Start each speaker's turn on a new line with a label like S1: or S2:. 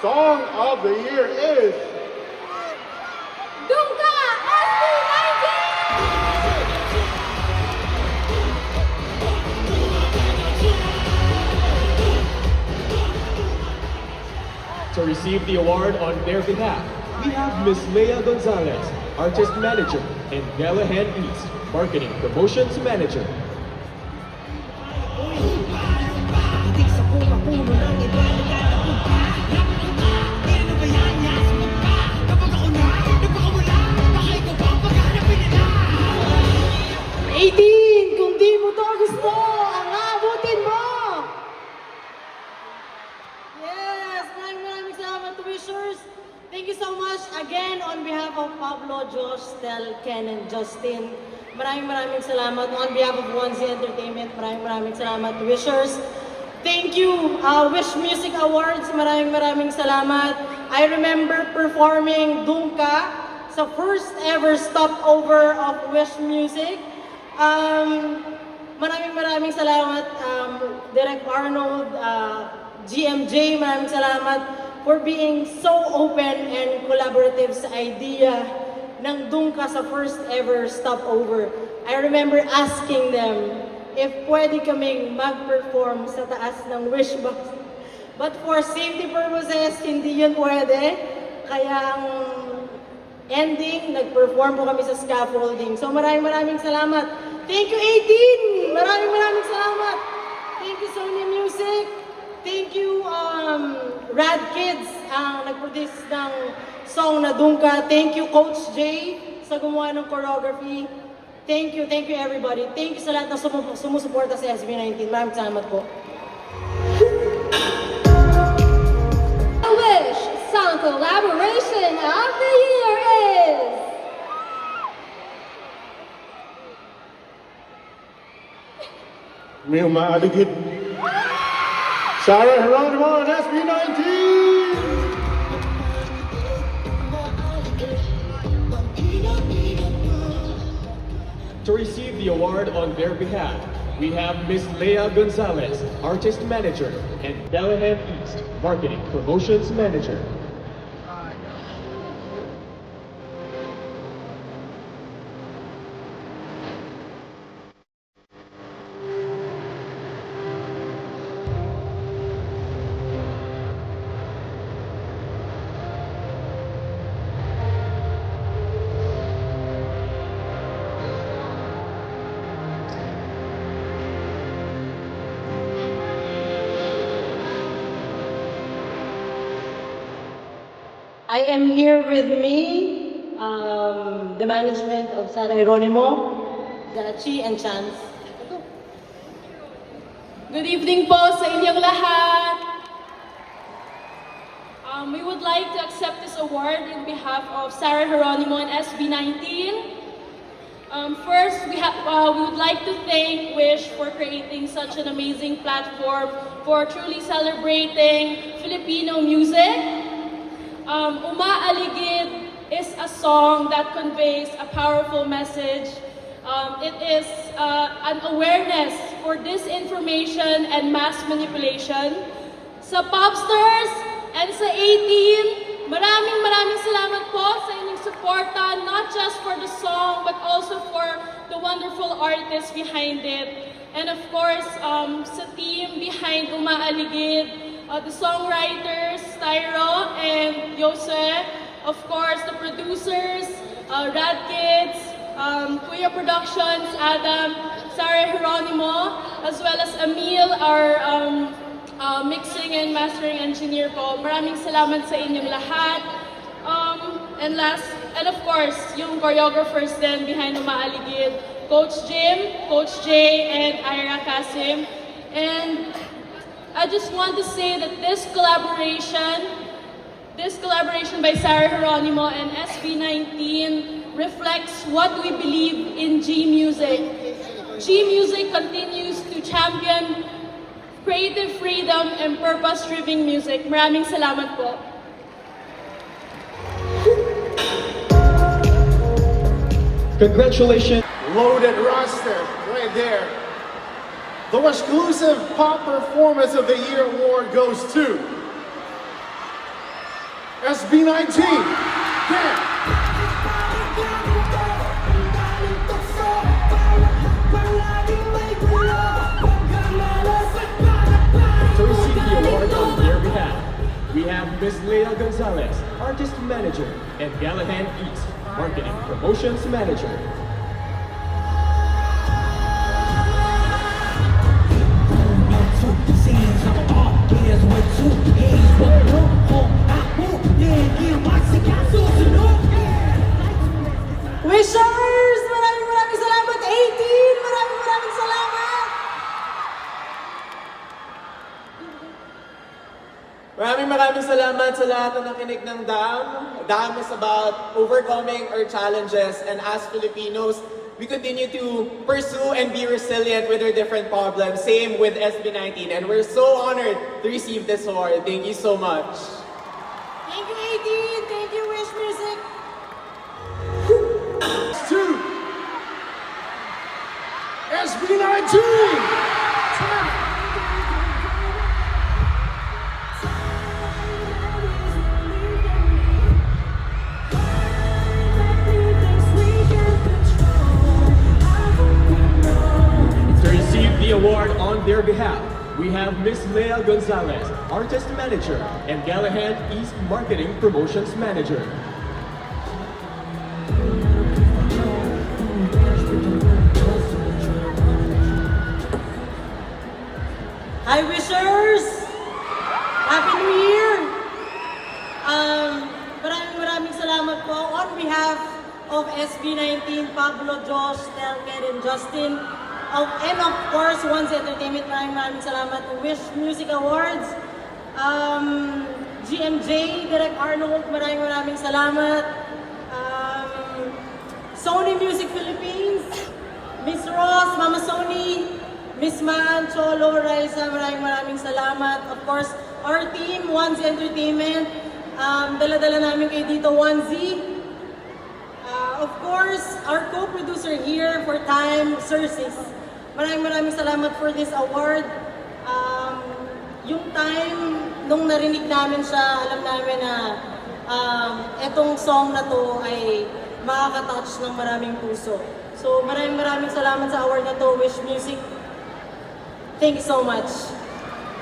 S1: song of the year is
S2: Dungka SB19!
S3: To receive the award on their behalf, we have Ms. Leia Gonzalez, Artist Manager, and Gallahan East, Marketing Promotions Manager.
S2: Kung di mo to gusto, ang abutin mo! Yes, maraming salamat to wishers. Thank you so much again on behalf of Pablo, Josh, Stel, Ken, and Justin. Maraming salamat. On behalf of 1Z Entertainment, maraming salamat to wishers. Thank you, Wish Music Awards. Maraming salamat. I remember performing Dungka sa first ever stopover of Wish Music. Maraming salamat, Direk Arnold, GMJ, maraming salamat for being so open and collaborative sa idea ng Dungka sa first ever stopover. I remember asking them if pwede kaming mag-perform sa taas ng Wish Box. But for safety purposes, hindi yun pwede. Kaya ang ending, nag-perform po kami sa scaffolding. So maraming salamat. Thank you, 18! Maraming salamat. Thank you, Sony Music. Thank you, Rad Kids, ang nag-produce ng song na Dungka. Thank you, Coach Jay, sa gumawa ng choreography. Thank you everybody. Thank you sa lahat na sumusuporta sa SB19. Maraming salamat po.
S4: Wish Song Collaboration of the Year is
S1: may umaaligid. Sarah Geronimo on SB19!
S3: To receive the award on their behalf, we have Ms. Leia Gonzalez, Artist Manager, and Gallahan East, Marketing Promotions Manager.
S2: I am here with me, the management of Sarah Geronimo, Gachi, and Chance.
S5: Good evening po sa inyong lahat. We would like to accept this award in behalf of Sarah Geronimo and SB19. First, we would like to thank Wish for creating such an amazing platform for truly celebrating Filipino music. Umaaligid is a song that conveys a powerful message. It is an awareness for disinformation and mass manipulation. Sa Popstars and sa 18, maraming salamat po sa inyong suporta, not just for the song, but also for the wonderful artists behind it. And of course, sa team behind Umaaligid, the songwriters, Tyro and Jose, of course, the producers, Rad Kids, Kuya Productions, Adam, Sarah Geronimo, as well as Emil, our mixing and mastering engineer po. Maraming salamat sa inyong lahat. And of course, yung choreographers din behind Umaaligid, Coach Jim, Coach Jay, and Ira Kasim. And I just want to say that this collaboration by Sarah Geronimo and SB19 reflects what we believe in G Music. G Music continues to champion creative freedom and purpose-driven music. Maraming salamat po.
S3: Congratulations!
S1: Loaded roster right there. The exclusive Pop Performance of the Year award goes to SB19. Dan.
S3: To receive the award on their behalf, we have Ms. Leah Gonzalez, Artist Manager, and Gallahan East, Marketing Promotions Manager.
S2: Wishers! Maraming salamat! 18! Maraming salamat!
S6: Maraming salamat sa lahat na nakinig ng DAM. DAM is about overcoming our challenges, and as Filipinos, we continue to pursue and be resilient with our different problems. Same with SB19, and we're so honored to receive this award. Thank you so much.
S2: Thank you, 18! Thank you, Wish Music!
S1: 2. SB19.
S3: To receive the award on their behalf, we have Ms. Leah Gonzalez, Artist Manager, and Gallahan East Marketing Promotions Manager.
S2: Hi, Wishers! Happy New Year! Maraming salamat po on behalf of SB19, Pablo, Josh, Telken, and Justin. And of course, Once Entertainment, maraming salamat. Wish Music Awards, GMJ, Direk Arnold, maraming salamat. Sony Music Philippines, Miss Ross, Mama Sony, Miss Man, Cholo, Raisa, maraming salamat. Of course, our team, Once Entertainment, dala-dala namin kayo dito, 1Z. Of course, our co-producer here for Time, Circes. Maraming salamat for this award. Yung Time, nung narinig namin siya, alam namin na etong song na to ay makaka-touch ng maraming puso. So maraming salamat sa award na to, Wish Music. Thank you so much.